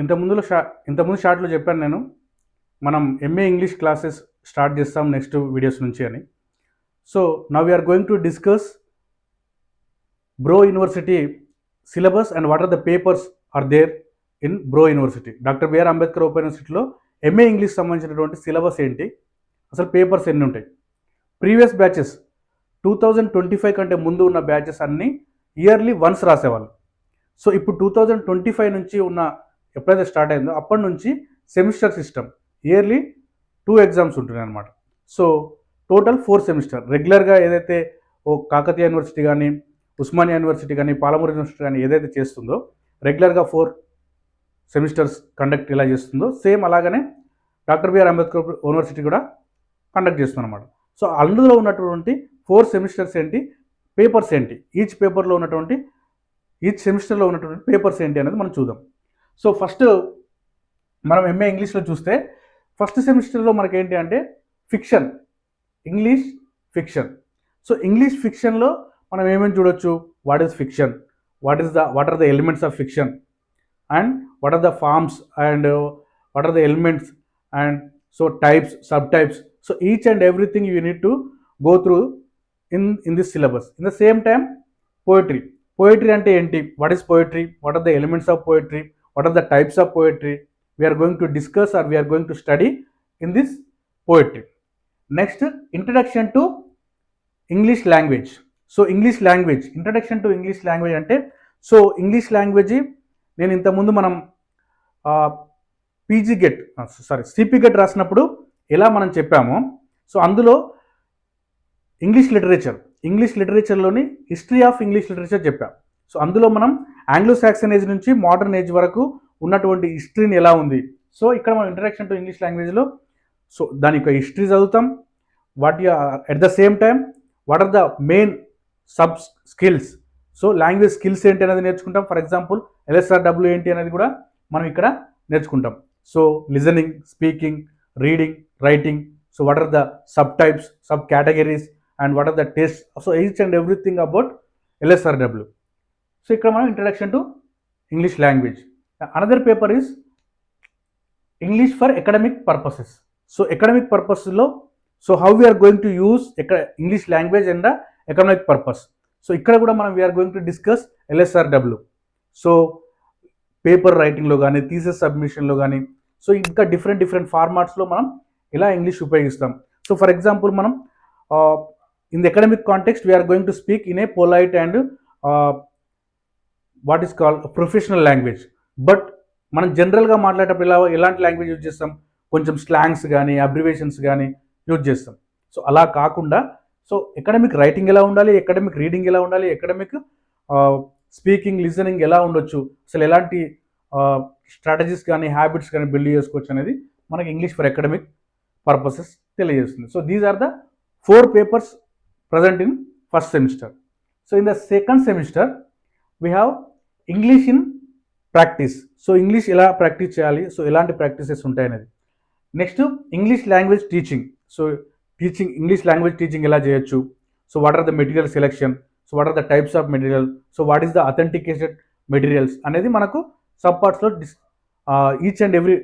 ఇంతకుముందు షార్ట్లో చెప్పాను నేను, మనం ఎంఏ ఇంగ్లీష్ క్లాసెస్ స్టార్ట్ చేస్తాం నెక్స్ట్ వీడియోస్ నుంచి అని. So now we're going to discuss bro university syllabus and what are the papers are there in bro university. Doctor BR Ambedkar open యూనివర్సిటీలో MA English సంబంధించినటువంటి సిలబస్ ఏంటి, అసలు papers ఎన్ని ఉంటాయి. Previous batches 2025 కంటే ముందు ఉన్న బ్యాచెస్ అన్నీ ఇయర్లీ వన్స్ రాసేవాళ్ళు. సో ఇప్పుడు 2025 నుంచి ఉన్న ఎప్పుడైతే స్టార్ట్ అయిందో అప్పటి నుంచి సెమిస్టర్ సిస్టమ్, ఇయర్లీ 2 ఎగ్జామ్స్ ఉంటున్నాయి అనమాట. So total 4 semester. రెగ్యులర్గా ఏదైతే కాకతీయ యూనివర్సిటీ కానీ, ఉస్మానియా యూనివర్సిటీ కానీ, పాలమూరు యూనివర్సిటీ కానీ ఏదైతే చేస్తుందో రెగ్యులర్గా 4 సెమిస్టర్స్ కండక్ట్ ఇలా చేస్తుందో, సేమ్ అలాగనే డాక్టర్ బిఆర్ అంబేద్కర్ యూనివర్సిటీ కూడా కండక్ట్ చేస్తుంది అనమాట. సో అందులో ఉన్నటువంటి 4 సెమిస్టర్స్ ఏంటి, పేపర్స్ ఏంటి, ఈచ్ సెమిస్టర్లో ఉన్నటువంటి పేపర్స్ ఏంటి అనేది మనం చూద్దాం. సో ఫస్ట్ మనం ఎంఏ ఇంగ్లీష్లో చూస్తే ఫస్ట్ సెమిస్టర్లో మనకేంటి అంటే fiction, English fiction. So English ఫిక్షన్లో మనం ఏమేమి చూడొచ్చు, what is fiction, what are the elements of fiction, and what are the forms, and what are the elements, and so types, sub types. So each and everything you need to go through in this syllabus. In the same time, poetry ante enti, what is poetry, what are the elements of poetry, what are the types of poetry, we are going to discuss or we are going to study in this poetry. Next, introduction to English language. So English language, introduction to English language ante, so English language నేను ఇంతకుముందు మనం CP get రాసినప్పుడు ఎలా మనం చెప్పామో, so అందులో English లిటరేచర్లోని history of English literature చెప్పాం. సో అందులో మనం ఆంగ్లో సాక్సన్ ఏజ్ నుంచి మోడర్న్ ఏజ్ వరకు ఉన్నటువంటి హిస్టరీని ఎలా ఉంది. సో ఇక్కడ మనం ఇంట్రడక్షన్ టు ఇంగ్లీష్ లాంగ్వేజ్లో సో దాని యొక్క హిస్టరీ చదువుతాం. At the same time what are the main sub skills, so language skills ఏంటి అనేది నేర్చుకుంటాం. ఫర్ ఎగ్జాంపుల్ LSRW ఏంటి అనేది కూడా మనం ఇక్కడ నేర్చుకుంటాం. So listening, speaking, reading, writing. So what are the sub types, sub categories, and what are the tests, so each and everything about LSRW. So ikkada manam introduction to English language. Another paper is English for academic purposes. So academic purposes lo, so how we are going to use English language and the academic purpose. So ikkada kuda manam we are going to discuss LSRW. So paper writing lo gaani, thesis submission lo gaani, so inka different formats lo manam ila English upayogistam. So for example manam in the academic context we are going to speak in a polite and what is called professional language. But మనం జనరల్గా మాట్లాడేటప్పుడు ఎలాంటి language use చేస్తాం, కొంచెం slangs కానీ abbreviations కానీ use చేస్తాం. So అలా కాకుండా సో అకాడమిక్ రైటింగ్ ఎలా ఉండాలి, అకాడమిక్ రీడింగ్ ఎలా ఉండాలి, అకాడమిక్ స్పీకింగ్, లిజనింగ్ ఎలా ఉండొచ్చు, అసలు ఎలాంటి స్ట్రాటజీస్ కానీ హ్యాబిట్స్ కానీ బిల్డ్ చేసుకోవచ్చు అనేది మనకి ఇంగ్లీష్ ఫర్ అకాడమిక్ పర్పసెస్ తెలియజేస్తుంది. So these are the 4 papers present in first semester. So in the second semester we have English in practice. So English ela practice cheyali, so elanti practices untayi anedi. Next, English language teaching. So teaching, English language teaching ela cheyochu. So what are the material selection, so what are the types of material, so what is the authenticated materials అనేది మనకు sub పార్ట్స్లో each and every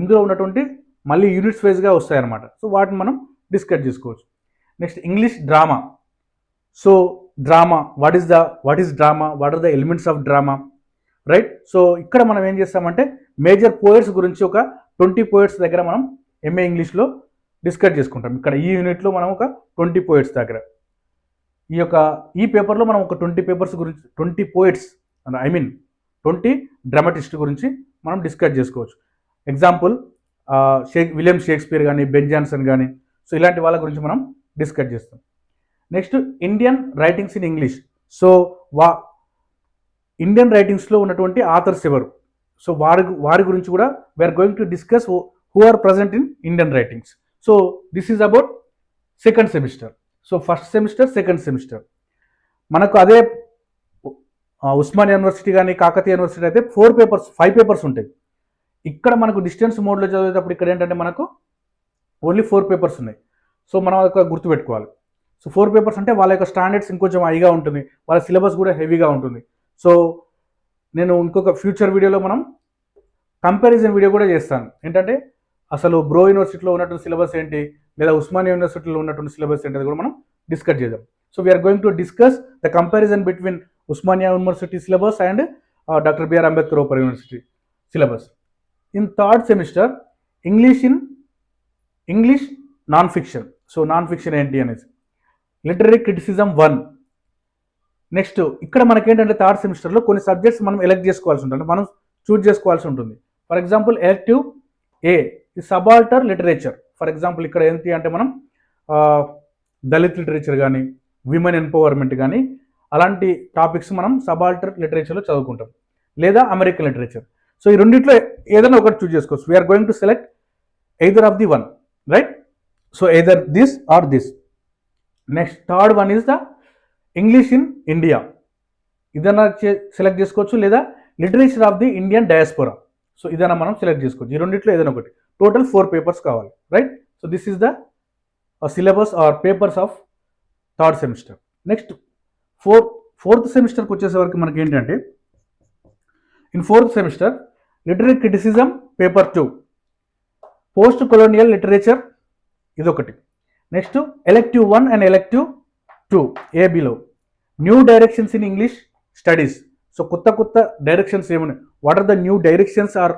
ఇందులో ఉన్నటువంటి మళ్ళీ units వైజ్గా వస్తాయి అన్నమాట. So వాటిని మనం డిస్కస్ చేసుకోవచ్చు. Next English drama. So drama, what is drama, what are the elements of drama, right. So ఇక్కడ మనం ఏం చేస్తామంటే మేజర్ పోయట్స్ గురించి ఒక 20 పోయట్స్ దగ్గర మనం ఎంఏ ఇంగ్లీష్లో డిస్కస్ చేసుకుంటాం. ఇక్కడ ఈ యూనిట్లో మనం ఒక 20 పోయట్స్ దగ్గర, ఈ పేపర్లో మనం ఒక 20 పేపర్స్ గురించి 20 పోయట్స్ 20 డ్రామాటిస్ట్ గురించి మనం డిస్కస్ చేసుకోవచ్చు. ఎగ్జాంపుల్ విలియం షేక్స్పియర్ కానీ, బెన్ జాన్సన్ కానీ, సో ఇలాంటి వాళ్ళ గురించి మనం డిస్కస్ చేస్తాం. Next Indian writings in English. So Indian రైటింగ్స్లో ఉన్నటువంటి ఆథర్స్ ఎవరు, సో వారి గురించి కూడా we are going to discuss who are present in Indian writings. So this is about second semester. So first semester, second semester మనకు అదే Osmania university కానీ, Kakatiya university అయితే 5 పేపర్స్ ఉంటాయి. ఇక్కడ మనకు డిస్టెన్స్ మోడ్లో చదివేటప్పుడు ఇక్కడ ఏంటంటే మనకు ఓన్లీ 4 పేపర్స్ ఉన్నాయి. సో మనం ఒక గుర్తుపెట్టుకోవాలి. సో 4 పేపర్స్ అంటే వాళ్ళ యొక్క స్టాండర్డ్స్ ఇంకొంచెం హైగా ఉంటుంది, వాళ్ళ సిలబస్ కూడా హెవీగా ఉంటుంది. సో నేను ఇంకొక ఫ్యూచర్ వీడియోలో మనం కంపారిజన్ వీడియో కూడా చేస్తాను. ఏంటంటే అసలు బ్రో యూనివర్సిటీలో ఉన్నటువంటి సిలబస్ ఏంటి, లేదా ఉస్మానియా యూనివర్సిటీలో ఉన్నటువంటి సిలబస్ ఏంటి, అది కూడా మనం డిస్కస్ చేద్దాం. So we're going to discuss the comparison between Osmania university syllabus and doctor BR Ambedkar open university syllabus. In third semester English non fiction. So non fiction ఏంటి అనేది లిటరరీ క్రిటిసిజం 1. నెక్స్ట్ ఇక్కడ మనకేంటంటే థర్డ్ సెమిస్టర్లో కొన్ని సబ్జెక్ట్స్ మనం elect చేసుకోవాల్సి ఉంటుంది, మనం చూజ్ చేసుకోవాల్సి ఉంటుంది. ఫర్ ఎగ్జాంపుల్ ఎలెక్టివ్ ఏ ఈ సబాల్టర్ లిటరేచర్. ఫర్ ఎగ్జాంపుల్ ఇక్కడ ఏంటి అంటే మనం దళిత్ లిటరేచర్ కానీ విమెన్ ఎంపవర్మెంట్ కానీ అలాంటి టాపిక్స్ మనం సబాల్టర్ లిటరేచర్లో చదువుకుంటాం, లేదా అమెరికన్ లిటరేచర్. సో ఈ రెండిట్లో ఏదైనా ఒకటి చూజ్ చేసుకోవచ్చు. We are going to select either of the one, right? So either this or this. Next third one is the English in India. ఇదైనా సెలెక్ట్ చేసుకోవచ్చు, లేదా literature of the Indian diaspora. So ఇదైనా మనం సెలెక్ట్ చేసుకోవచ్చు. ఈ రెండిట్లో ఏదైనా ఒకటి. టోటల్ 4 పేపర్స్ కావాలి, right? So this is the syllabus or papers of third semester. Next fourth సెమిస్టర్కి వచ్చేసరికి మనకి ఏంటంటే in fourth semester literary criticism paper 2, post colonial literature ఇదొకటి. నెక్స్ట్ ఎలెక్టివ్ 1 అండ్ ఎలెక్టివ్ 2 ఏబిలో new directions in English studies. So కొత్త directions ఏమున్నాయి, what are the new directions are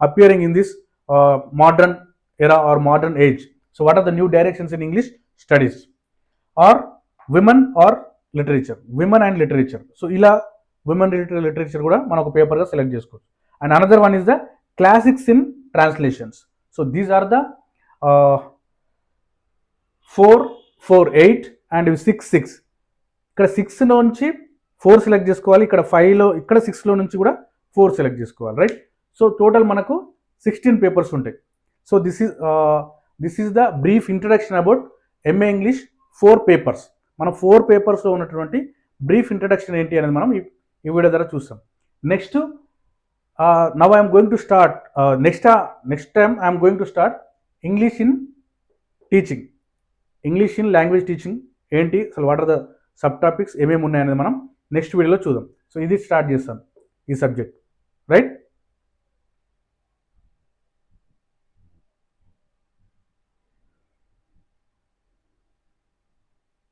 appearing in this modern era or modern age. So what are the new directions in English studies are women or literature, women and literature. So ఇలా women literature కూడా మనం ఒక పేపర్గా select చేసుకోవచ్చు. And another one is the classics in translations. So these are the 4, 4, 8 and 6, 6. ఇక్కడ 6 నుంచి 4 select చేసుకోవాలి, ఇక్కడ 5లో, ఇక్కడ 6లో నుంచి కూడా 4 సెలెక్ట్ చేసుకోవాలి, రైట్? సో టోటల్ మనకు 16 పేపర్స్ ఉంటాయి. So this is the brief introduction about MA English 4 papers. మనం 4 పేపర్స్లో ఉన్నటువంటి బ్రీఫ్ ఇంట్రడక్షన్ ఏంటి అనేది మనం ఈ వీడియో ద్వారా చూస్తాం. Next now I'm going to start next time I'm going to start English in teaching, English in language teaching ఏంటి, అసలు what are the sub topics ఏమేమి ఉన్నాయనేది మనం నెక్స్ట్ వీడియోలో చూద్దాం. సో ఇది స్టార్ట్ చేస్తాను ఈ సబ్జెక్ట్, రైట్?